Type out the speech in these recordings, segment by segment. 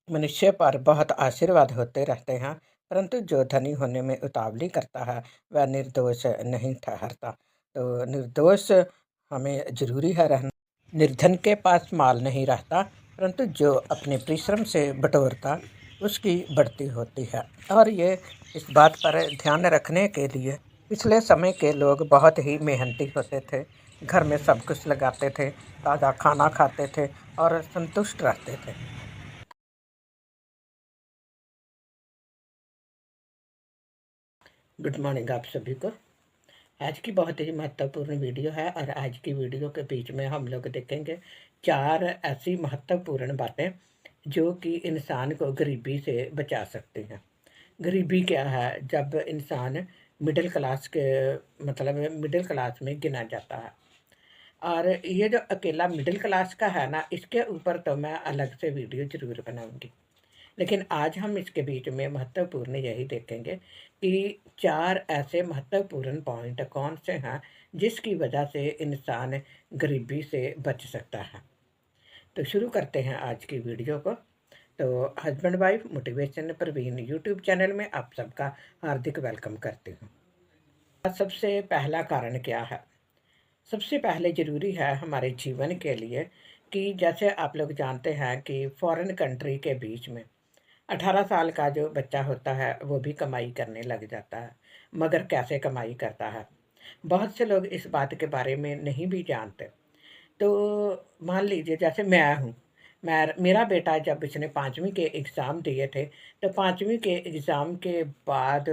मनुष्य पर बहुत आशीर्वाद होते रहते हैं, परंतु जो धनी होने में उतावली करता है वह निर्दोष नहीं ठहरता। तो निर्दोष हमें जरूरी है रहना। निर्धन के पास माल नहीं रहता, परंतु जो अपने परिश्रम से बटोरता उसकी बढ़ती होती है। और ये इस बात पर ध्यान रखने के लिए पिछले समय के लोग बहुत ही मेहनती होते थे। घर में सब कुछ लगाते थे, ताज़ा खाना खाते थे और संतुष्ट रहते थे। गुड मॉर्निंग आप सभी को। आज की बहुत ही महत्वपूर्ण वीडियो है और आज की वीडियो के बीच में हम लोग देखेंगे 4 ऐसी महत्वपूर्ण बातें जो कि इंसान को गरीबी से बचा सकती हैं। गरीबी क्या है? जब इंसान मिडिल क्लास के मतलब मिडिल क्लास में गिना जाता है। और ये जो अकेला मिडिल क्लास का है ना, इसके ऊपर तो मैं अलग से वीडियो ज़रूर बनाऊंगी। लेकिन आज हम इसके बीच में महत्वपूर्ण यही देखेंगे कि 4 ऐसे महत्वपूर्ण पॉइंट कौन से हैं जिसकी वजह से इंसान गरीबी से बच सकता है। तो शुरू करते हैं आज की वीडियो को। तो husband wife motivation Praveen YouTube channel में आप सबका हार्दिक वेलकम करती हूँ। सबसे पहला कारण क्या है? सबसे पहले ज़रूरी है हमारे जीवन के लिए कि जैसे आप लोग जानते हैं कि फॉरेन कंट्री के बीच में 18 साल का जो बच्चा होता है वो भी कमाई करने लग जाता है। मगर कैसे कमाई करता है? बहुत से लोग इस बात के बारे में नहीं भी जानते। तो मान लीजिए जैसे मैं हूँ, मेरा बेटा जब इसने 5वीं के एग्ज़ाम दिए थे, तो 5वीं के एग्ज़ाम के बाद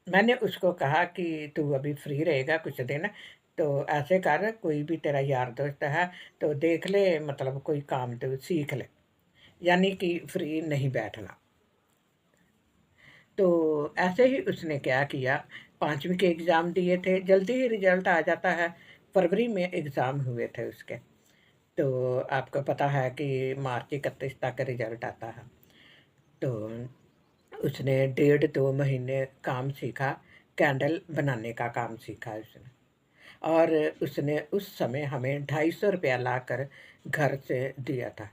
मैंने उसको कहा कि तू अभी फ्री रहेगा कुछ दिन, तो ऐसे कर, कोई भी तेरा यार दोस्त है तो देख ले, मतलब कोई काम तो सीख ले, यानी कि फ्री नहीं बैठना। तो ऐसे ही उसने क्या किया, 5वीं के एग्ज़ाम दिए थे, जल्दी ही रिजल्ट आ जाता है। फरवरी में एग्ज़ाम हुए थे उसके। तो आपको पता है कि मार्च 31 तक रिजल्ट आता है। तो उसने 1.5-2 महीने काम सीखा, कैंडल बनाने का काम सीखा उसने। और उसने उस समय हमें 250 रुपया लाकर घर से दिया था,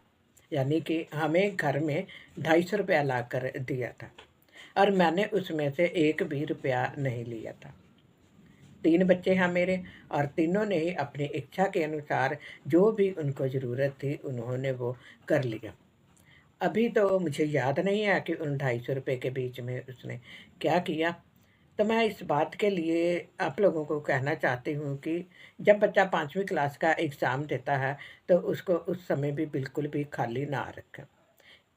यानी कि हमें घर में 250 रुपया लाकर दिया था। और मैंने उसमें से एक भी रुपया नहीं लिया था। 3 बच्चे हैं मेरे, और तीनों ने ही अपनी इच्छा के अनुसार जो भी उनको ज़रूरत थी उन्होंने वो कर लिया। अभी तो मुझे याद नहीं है कि उन 250 रुपये के बीच में उसने क्या किया। तो मैं इस बात के लिए आप लोगों को कहना चाहती हूँ कि जब बच्चा 5वीं क्लास का एग्ज़ाम देता है तो उसको उस समय भी बिल्कुल भी खाली ना रखें।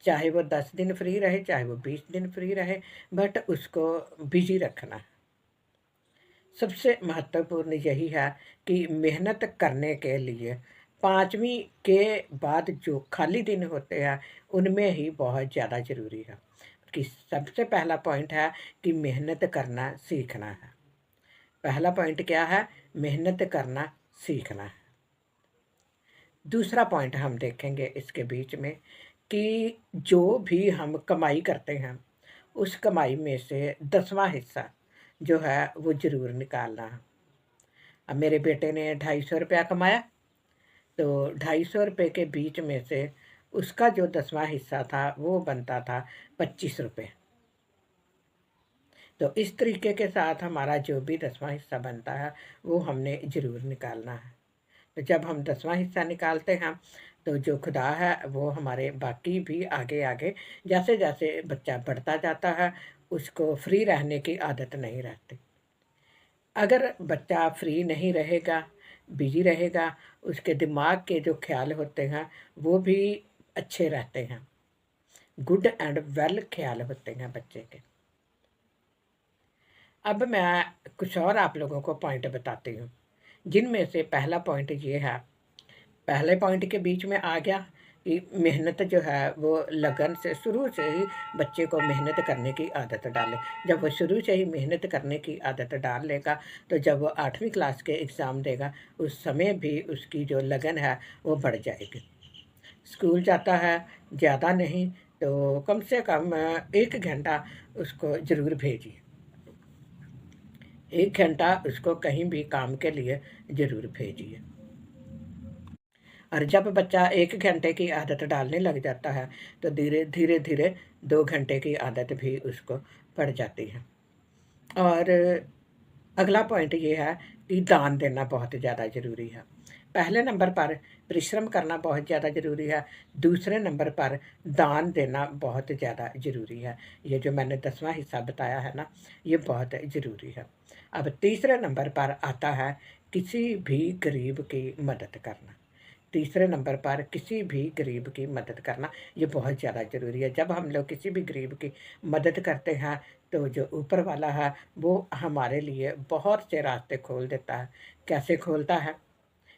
चाहे वो 10 दिन फ्री रहे, चाहे वो 20 दिन फ्री रहे, बट उसको बिजी रखना है। सबसे महत्वपूर्ण यही है कि मेहनत करने के लिए 5वीं के बाद जो खाली दिन होते हैं उनमें ही बहुत ज़्यादा ज़रूरी है कि सबसे पहला पॉइंट है कि मेहनत करना सीखना है। पहला पॉइंट क्या है? मेहनत करना सीखना है। दूसरा पॉइंट हम देखेंगे इसके बीच में कि जो भी हम कमाई करते हैं उस कमाई में से 10वां हिस्सा जो है वो ज़रूर निकालना है। अब मेरे बेटे ने 250 रुपया कमाया, तो 250 रुपये के बीच में से उसका जो 10वां हिस्सा था वो बनता था 25 रुपये। तो इस तरीके के साथ हमारा जो भी 10वां हिस्सा बनता है वो हमने ज़रूर निकालना है। तो जब हम 10वां हिस्सा निकालते हैं तो जो खुदा है वो हमारे बाकी भी आगे आगे जैसे जैसे बच्चा बढ़ता जाता है उसको फ्री रहने की आदत नहीं रहती। अगर बच्चा फ्री नहीं रहेगा, बिजी रहेगा, उसके दिमाग के जो ख्याल होते हैं वो भी अच्छे रहते हैं, गुड एंड वेल ख्याल होते हैं बच्चे के। अब मैं कुछ और आप लोगों को पॉइंट बताती हूँ, जिनमें से पहला पॉइंट ये है। पहले पॉइंट के बीच में आ गया कि मेहनत जो है वो लगन से शुरू से ही बच्चे को मेहनत करने की आदत डालें। जब वो शुरू से ही मेहनत करने की आदत डाल लेगा तो जब वो 8वीं क्लास के एग्ज़ाम देगा उस समय भी उसकी जो लगन है वो बढ़ जाएगी। स्कूल जाता है, ज़्यादा नहीं तो कम से कम 1 घंटा उसको ज़रूर भेजिए। 1 घंटा उसको कहीं भी काम के लिए ज़रूर भेजिए। और जब बच्चा 1 घंटे की आदत डालने लग जाता है तो धीरे धीरे धीरे 2 घंटे की आदत भी उसको पड़ जाती है। और अगला पॉइंट ये है कि दान देना बहुत ज़्यादा ज़रूरी है। पहले नंबर पर परिश्रम करना बहुत ज़्यादा ज़रूरी है, दूसरे नंबर पर दान देना बहुत ज़्यादा ज़रूरी है। ये जो मैंने 10वां हिस्सा बताया है ना, ये बहुत ज़रूरी है। अब तीसरे नंबर पर आता है किसी भी गरीब की मदद करना। तीसरे नंबर पर किसी भी गरीब की मदद करना, ये बहुत ज़्यादा ज़रूरी है। जब हम लोग किसी भी गरीब की मदद करते हैं तो जो ऊपर वाला है वो हमारे लिए बहुत से रास्ते खोल देता है। कैसे खोलता है?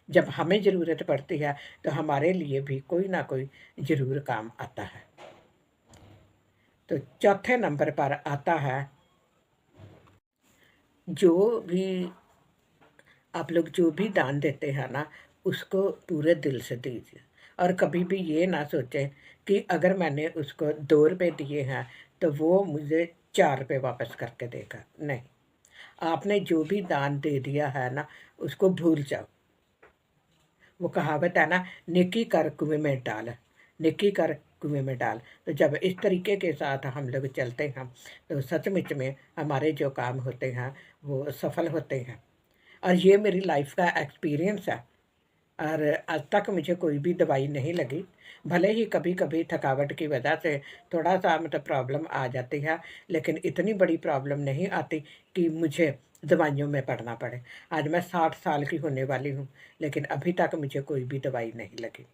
जब हमें ज़रूरत पड़ती है तो हमारे लिए भी कोई ना कोई ज़रूर काम आता है। तो चौथे नंबर पर आता है, जो भी आप लोग जो भी दान देते हैं ना, उसको पूरे दिल से दीजिए। और कभी भी ये ना सोचें कि अगर मैंने उसको 2 रुपए दिए हैं तो वो मुझे 4 रुपए वापस करके देगा। नहीं, आपने जो भी दान दे दिया है ना, उसको भूल जाओ। वो कहावत है ना, नेकी कर कुएं में डाल, नेकी कर कुएं में डाल। तो जब इस तरीके के साथ हम लोग चलते हैं तो सचमुच में हमारे जो काम होते हैं वो सफल होते हैं। और ये मेरी लाइफ का एक्सपीरियंस है। और आज तक मुझे कोई भी दवाई नहीं लगी। भले ही कभी कभी थकावट की वजह से थोड़ा सा मतलब प्रॉब्लम आ जाती है, लेकिन इतनी बड़ी प्रॉब्लम नहीं आती कि मुझे दवाइयों में पड़ना पड़े। आज मैं 60 साल की होने वाली हूँ, लेकिन अभी तक मुझे कोई भी दवाई नहीं लगी।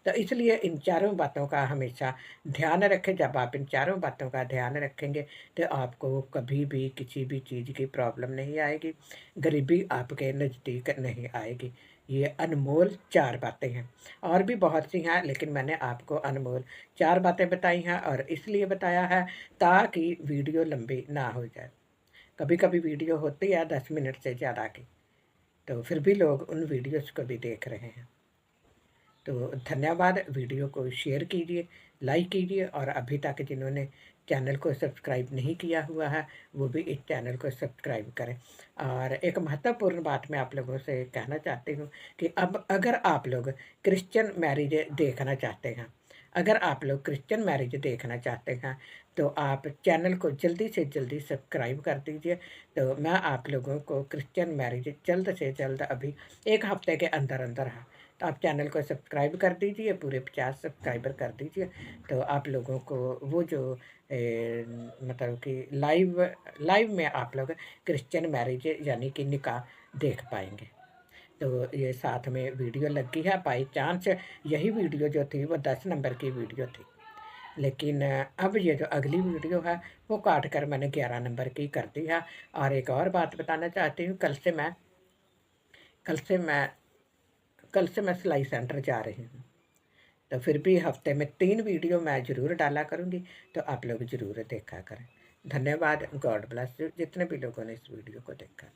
तो इसलिए इन चारों बातों का हमेशा ध्यान रखें। जब आप इन चारों बातों का ध्यान रखेंगे तो आपको कभी भी किसी भी चीज़ की प्रॉब्लम नहीं आएगी, गरीबी आपके नज़दीक नहीं आएगी। ये अनमोल 4 बातें हैं। और भी बहुत सी हैं, लेकिन मैंने आपको अनमोल 4 बातें बताई हैं और इसलिए बताया है ताकि वीडियो लंबी ना हो जाए। कभी कभी वीडियो होती है 10 मिनट से ज़्यादा की, तो फिर भी लोग उन वीडियोज़ को भी देख रहे हैं। तो धन्यवाद। वीडियो को शेयर कीजिए, लाइक कीजिए, और अभी तक जिन्होंने चैनल को सब्सक्राइब नहीं किया हुआ है वो भी इस चैनल को सब्सक्राइब करें। और एक महत्वपूर्ण बात मैं आप लोगों से कहना चाहती हूँ कि अब अगर आप लोग क्रिश्चियन मैरिज देखना चाहते हैं, अगर आप लोग क्रिश्चियन मैरिज देखना चाहते हैं तो आप चैनल को जल्दी से जल्दी सब्सक्राइब कर दीजिए। तो मैं आप लोगों को क्रिश्चियन मैरिज जल्द से जल्द, अभी 1 हफ्ते के अंदर अंदर है, तो आप चैनल को सब्सक्राइब कर दीजिए, पूरे 50 सब्सक्राइबर कर दीजिए। तो आप लोगों को वो जो मतलब कि लाइव में आप लोग क्रिश्चियन मैरिज यानी कि निकाह देख पाएंगे। तो ये साथ में वीडियो लगी है। बाई चांस यही वीडियो जो थी वो 10 नंबर की वीडियो थी, लेकिन अब ये जो अगली वीडियो है वो काट कर मैंने 11 नंबर की कर दी है। और एक और बात बताना चाहती हूँ, कल से मैं कल से मैं सिलाई सेंटर जा रही हूँ। तो फिर भी हफ्ते में 3 वीडियो मैं ज़रूर डाला करूँगी, तो आप लोग ज़रूर देखा करें। धन्यवाद। गॉड ब्लेस यू जितने भी लोगों ने इस वीडियो को देखा।